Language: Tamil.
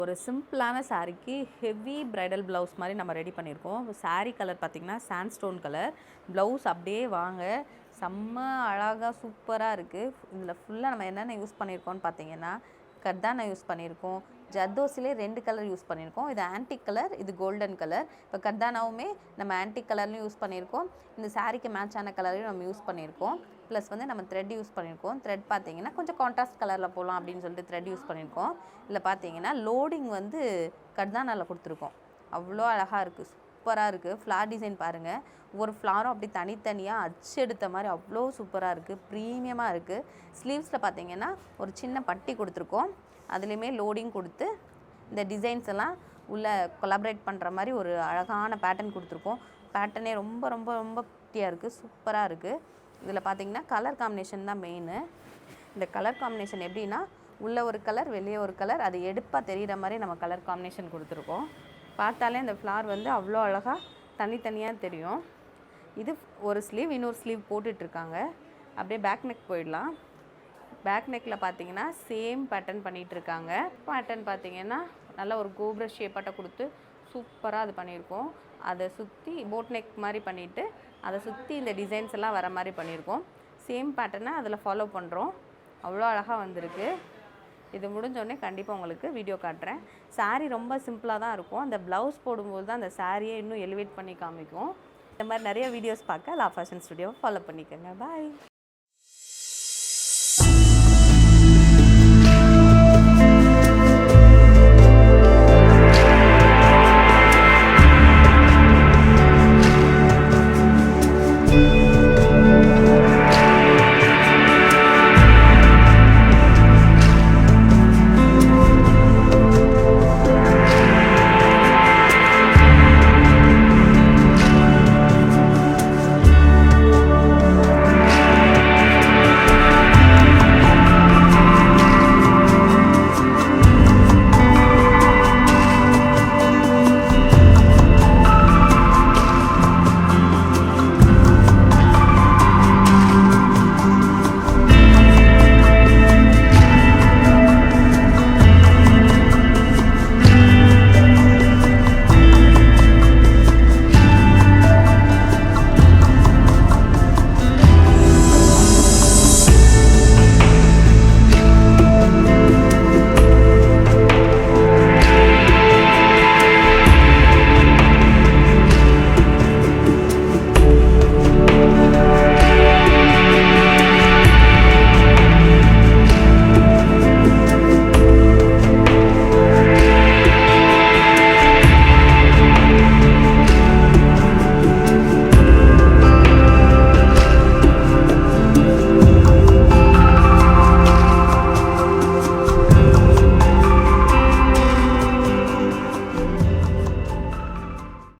ஒரு சிம்பிளான சாரீக்கு ஹெவி பிரைடல் ப்ளவுஸ் மாதிரி நம்ம ரெடி பண்ணியிருக்கோம். சாரீ கலர் பார்த்திங்கன்னா சாண்ட்ஸ்டோன் கலர். ப்ளவுஸ் அப்படியே வாங்க செம்ம அழகாக சூப்பராக இருக்குது. இதில் ஃபுல்லாக நம்ம என்னென்ன யூஸ் பண்ணியிருக்கோம்னு பார்த்தீங்கன்னா, கர்தானா யூஸ் பண்ணியிருக்கோம். ஜர்தோசிலே 2 கலர் யூஸ் பண்ணியிருக்கோம். இது ஆன்டிக் கலர், இது கோல்டன் கலர். இப்போ கர்தானாவுமே நம்ம ஆன்டிக் கலர்லையும் யூஸ் பண்ணியிருக்கோம். இந்த சாரீக்கு மேட்சான கலரையும் நம்ம யூஸ் பண்ணியிருக்கோம். ப்ளஸ் வந்து நம்ம த்ரெட் யூஸ் பண்ணியிருக்கோம். த்ரெட் பார்த்தீங்கன்னா கொஞ்சம் கான்ட்ராஸ்ட் கலரில் போகலாம் அப்படின்னு சொல்லிட்டு த்ரெட் யூஸ் பண்ணியிருக்கோம். இதில் பார்த்தீங்கன்னா லோடிங் வந்து கர்தானாவில் கொடுத்துருக்கோம். அவ்வளோ அழகாக இருக்குது, சூப்பராக இருக்குது. ஃப்ளார் டிசைன் பாருங்கள், ஒவ்வொரு ஃப்ளாரும் அப்படி தனித்தனியாக அச்சு எடுத்த மாதிரி அவ்வளோ சூப்பராக இருக்குது, ப்ரீமியமாக இருக்குது. ஸ்லீவ்ஸில் பார்த்தீங்கன்னா ஒரு சின்ன பட்டி கொடுத்துருக்கோம். அதுலேயுமே லோடிங் கொடுத்து இந்த டிசைன்ஸ் எல்லாம் உள்ளே கொலாபரேட் பண்ணுற மாதிரி ஒரு அழகான பேட்டர்ன் கொடுத்துருக்கோம். பேட்டர்னே ரொம்ப ரொம்ப ரொம்ப குட்டியாக இருக்குது, சூப்பராக இருக்குது. இதில் பார்த்தீங்கன்னா கலர் காம்பினேஷன் தான் மெயினு. இந்த கலர் காம்பினேஷன் எப்படின்னா, உள்ளே ஒரு கலர் வெளியே ஒரு கலர், அது எடுப்பாக தெரிகிற மாதிரி நம்ம கலர் காம்பினேஷன் கொடுத்துருக்கோம். பார்த்தாலே இந்த ஃப்ளார் வந்து அவ்வளோ அழகாக தனித்தனியாக தெரியும். இது ஒரு ஸ்லீவ், இன்னொரு ஸ்லீவ் போட்டுட்ருக்காங்க. அப்படியே பேக் நெக் போயிடலாம். பேக் நெக்கில் பார்த்தீங்கன்னா சேம் பேட்டர்ன் பண்ணிகிட்ருக்காங்க. பேட்டர்ன் பார்த்தீங்கன்னா நல்லா ஒரு கோபுர ஷேப்பாட்ட கொடுத்து சூப்பராக அது பண்ணியிருக்கோம். அதை சுற்றி போட் நெக் மாதிரி பண்ணிவிட்டு அதை சுற்றி இந்த டிசைன்ஸ் எல்லாம் வர மாதிரி பண்ணியிருக்கோம். சேம் பேட்டர்னை அதில் ஃபாலோ பண்ணுறோம். அவ்வளோ அழகாக வந்திருக்கு. இது முடிஞ்சோடனே கண்டிப்பாக உங்களுக்கு வீடியோ காட்டுறேன். சாரீ ரொம்ப சிம்பிளாக தான் இருக்கும். அந்த ப்ளவுஸ் போடும்போது தான் அந்த சாரியை இன்னும் எலிவேட் பண்ணி காமிக்கும். இந்த மாதிரி நிறைய வீடியோஸ் பார்க்க லா ஃபேஷன் ஸ்டுடியோவை ஃபாலோ பண்ணிக்கோங்க. பாய்.